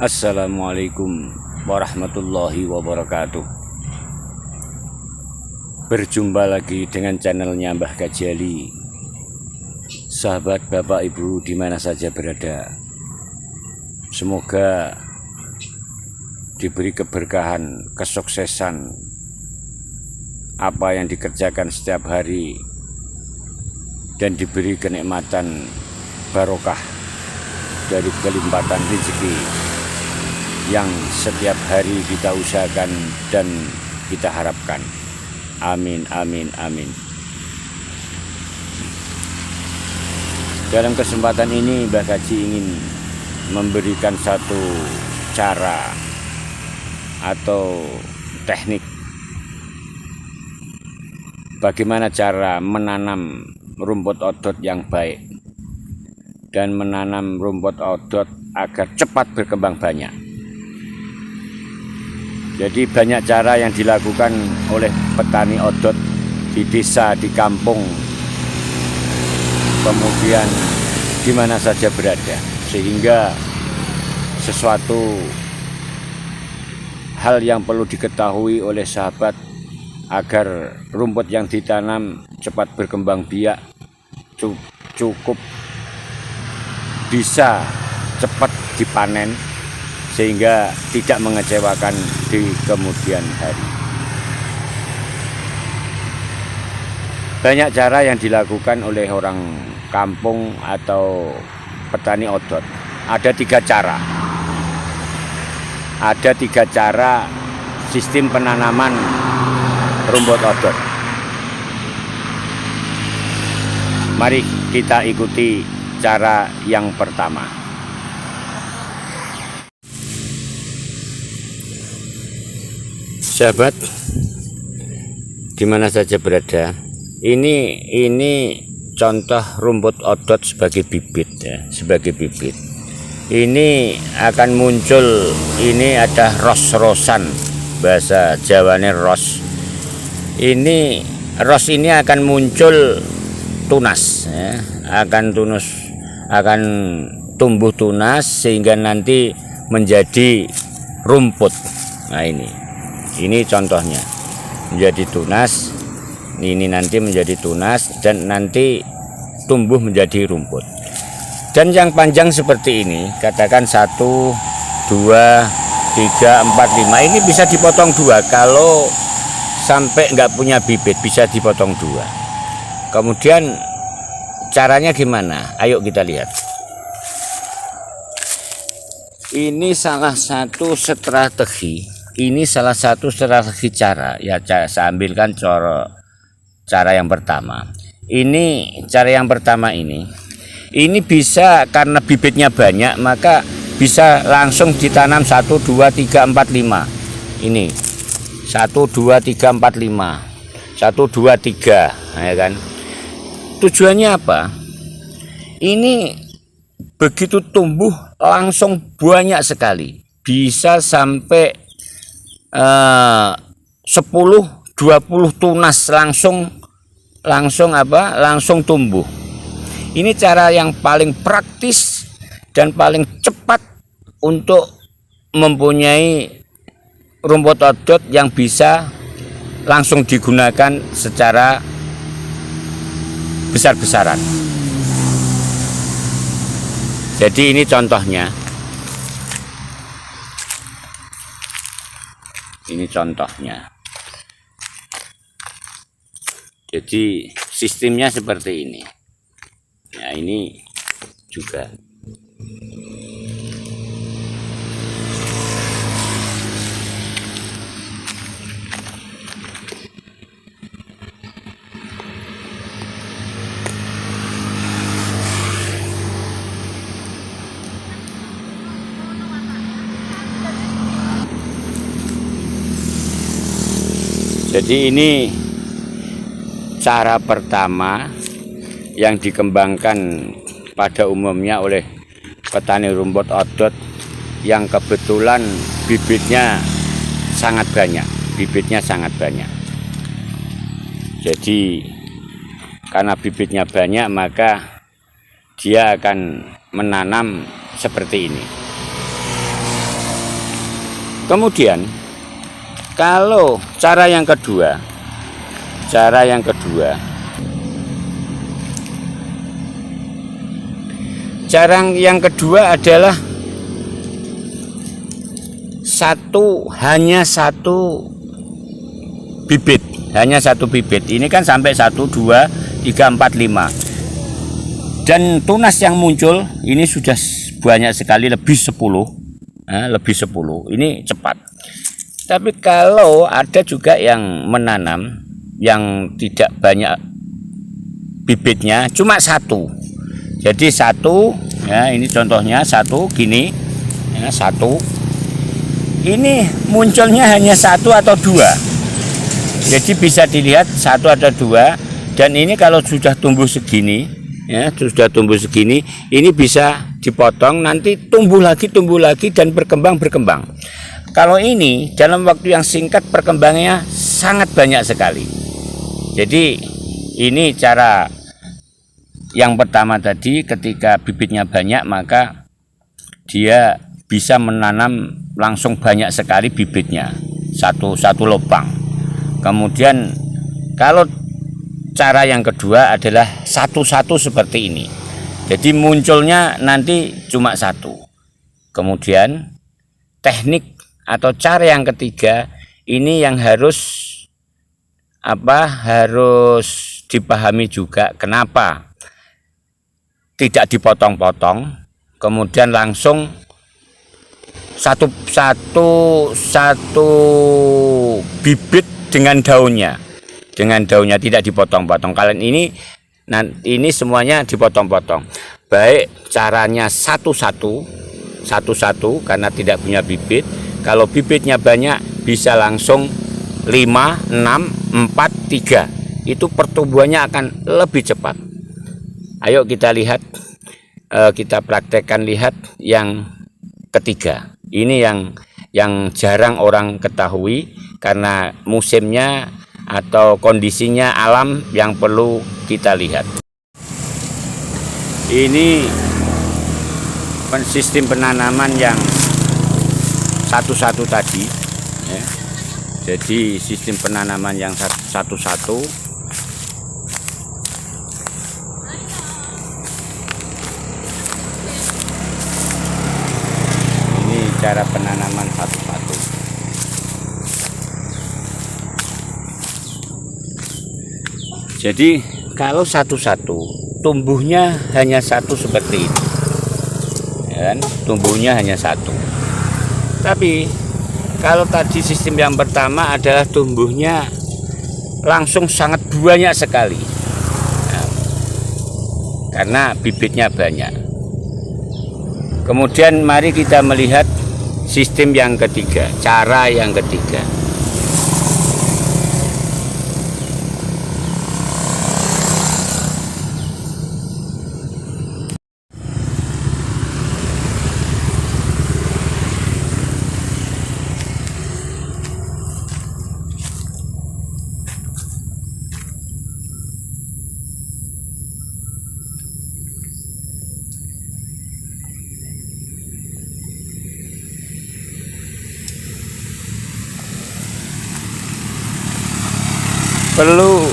Assalamualaikum warahmatullahi wabarakatuh. Berjumpa lagi dengan channelnya Mbah Kajali. Sahabat Bapak Ibu dimana saja berada, semoga diberi keberkahan, kesuksesan apa yang dikerjakan setiap hari, dan diberi kenikmatan barokah dari kelimpatan rezeki yang setiap hari kita usahakan dan kita harapkan. Amin, amin, amin. Dalam kesempatan ini Mbah Kaji ingin memberikan satu cara atau teknik bagaimana cara menanam rumput odot yang baik dan menanam rumput odot agar cepat berkembang banyak. Jadi banyak cara yang dilakukan oleh petani odot di desa, di kampung, kemudian di mana saja berada, sehingga sesuatu hal yang perlu diketahui oleh sahabat agar rumput yang ditanam cepat berkembang biak, cukup bisa cepat dipanen, sehingga tidak mengecewakan di kemudian hari. Banyak cara yang dilakukan oleh orang kampung atau petani odot. Ada tiga cara. Ada tiga cara sistem penanaman rumput odot. Mari kita ikuti cara yang pertama. Sahabat dimana saja berada, ini contoh rumput odot sebagai bibit ya, sebagai bibit. Ini akan muncul, ini ada ros-rosan, bahasa Jawanya ros. Ini ros ini akan muncul tunas ya, akan tumbuh tunas sehingga nanti menjadi rumput. Nah, ini contohnya menjadi tunas, ini nanti menjadi tunas dan nanti tumbuh menjadi rumput. Dan yang panjang seperti ini, katakan 1, 2, 3, 4, 5, ini bisa dipotong 2. Kalau sampai nggak punya bibit bisa dipotong 2. Kemudian caranya gimana? Ayo kita lihat. Ini salah satu strategi. Ini salah satu strategi cara ya, saya ambilkan cara yang pertama. Ini cara yang pertama ini bisa karena bibitnya banyak, maka bisa langsung ditanam 1, 2, 3, 4, 5. Ini 1, 2, 3, 4, 5. 1, 2, 3, ya kan? Tujuannya apa? Ini begitu tumbuh langsung banyak sekali. Bisa sampai 10, 20 tunas langsung tumbuh. Ini cara yang paling praktis dan paling cepat untuk mempunyai rumput odot yang bisa langsung digunakan secara besar-besaran. Jadi ini contohnya. Ini contohnya. Jadi sistemnya seperti ini. Nah, ini juga. Jadi ini cara pertama yang dikembangkan pada umumnya oleh petani rumput odot yang kebetulan bibitnya sangat banyak. Jadi karena bibitnya banyak, maka dia akan menanam seperti ini. Kemudian kalau cara yang kedua adalah hanya satu bibit. Ini kan sampai 1, 2, 3, 4, 5. Dan tunas yang muncul ini sudah banyak sekali, lebih 10. Ini cepat. Tapi kalau ada juga yang menanam yang tidak banyak bibitnya, cuma satu. Jadi satu, ya ini contohnya satu gini, ya, satu. Ini munculnya hanya 1 atau 2. Jadi bisa dilihat 1 atau 2. Dan ini kalau sudah tumbuh segini, ya sudah tumbuh segini, ini bisa dipotong, nanti tumbuh lagi dan berkembang. Kalau ini dalam waktu yang singkat perkembangannya sangat banyak sekali. Jadi ini cara yang pertama tadi, ketika bibitnya banyak maka dia bisa menanam langsung banyak sekali bibitnya, satu lubang. Kemudian kalau cara yang kedua adalah satu-satu seperti ini. Jadi munculnya nanti cuma satu. Kemudian teknik atau cara yang ketiga ini yang harus dipahami juga, kenapa tidak dipotong-potong, kemudian langsung satu bibit dengan daunnya tidak dipotong-potong. Kalian ini semuanya dipotong-potong. Baik caranya satu-satu karena tidak punya bibit. Kalau bibitnya banyak bisa langsung 5, 6, 4, 3. Itu pertumbuhannya akan lebih cepat. Ayo kita lihat, kita praktekkan, lihat yang ketiga. Ini yang jarang orang ketahui karena musimnya atau kondisinya alam yang perlu kita lihat. Ini sistem penanaman yang satu-satu tadi, ya. Jadi sistem penanaman yang satu-satu. Ini cara penanaman satu-satu. Jadi kalau satu-satu tumbuhnya hanya satu seperti ini, ya kan? Tumbuhnya hanya satu. Tapi kalau tadi sistem yang pertama adalah tumbuhnya langsung sangat banyak sekali, nah, karena bibitnya banyak. Kemudian mari kita melihat sistem yang ketiga, cara yang ketiga. Perlu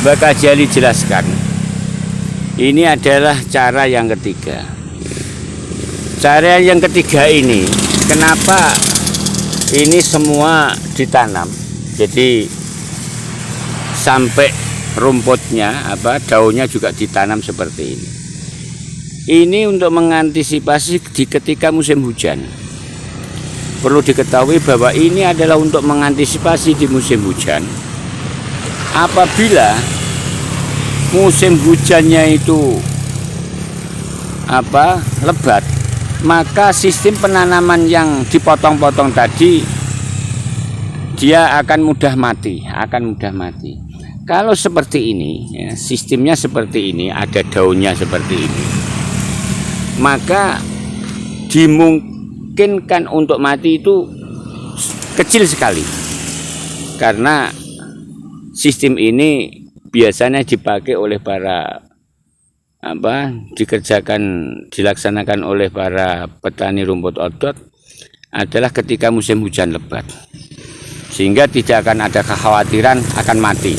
Mbak Kajali jelaskan, ini adalah cara yang ketiga. Cara yang ketiga ini, kenapa ini semua ditanam? Jadi sampai rumputnya, daunnya juga ditanam seperti ini. Ini untuk mengantisipasi ketika musim hujan. Perlu diketahui bahwa ini adalah untuk mengantisipasi di musim hujan. Apabila musim hujannya itu lebat, maka sistem penanaman yang dipotong-potong tadi dia akan mudah mati. Kalau seperti ini, ya, sistemnya seperti ini, ada daunnya seperti ini, maka dimungkinkan untuk mati itu kecil sekali, karena sistem ini biasanya dipakai oleh para dilaksanakan oleh para petani rumput odot adalah ketika musim hujan lebat, sehingga tidak akan ada kekhawatiran akan mati.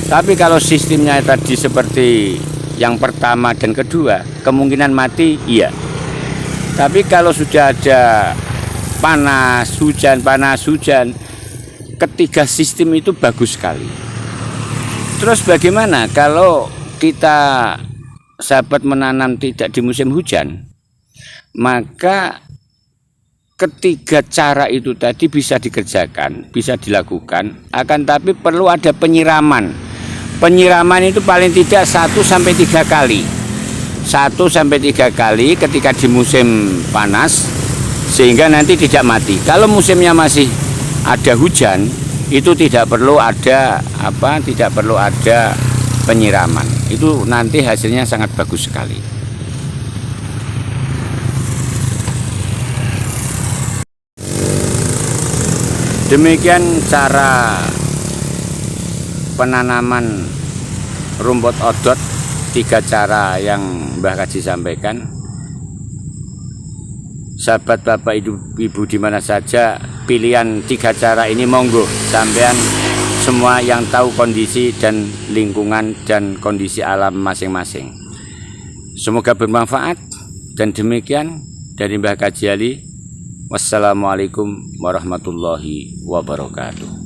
Tapi kalau sistemnya tadi seperti yang pertama dan kedua, kemungkinan mati iya. Tapi kalau sudah ada panas hujan, ketiga sistem itu bagus sekali. Terus bagaimana kalau kita sahabat menanam tidak di musim hujan? Maka ketiga cara itu tadi bisa dikerjakan, bisa dilakukan, akan tapi perlu ada penyiraman. Penyiraman itu paling tidak 1-3 kali. 1-3 kali ketika di musim panas, sehingga nanti tidak mati. Kalau musimnya masih ada hujan, itu tidak perlu ada penyiraman. Itu nanti hasilnya sangat bagus sekali. Demikian cara penanaman rumput odot, 3 cara yang Mbah Kaji sampaikan. Sahabat bapak ibu di mana saja, pilihan 3 cara ini monggo sampean semua yang tahu kondisi dan lingkungan dan kondisi alam masing-masing. Semoga bermanfaat, dan demikian dari Mbah Kaji Ali. Wassalamualaikum warahmatullahi wabarakatuh.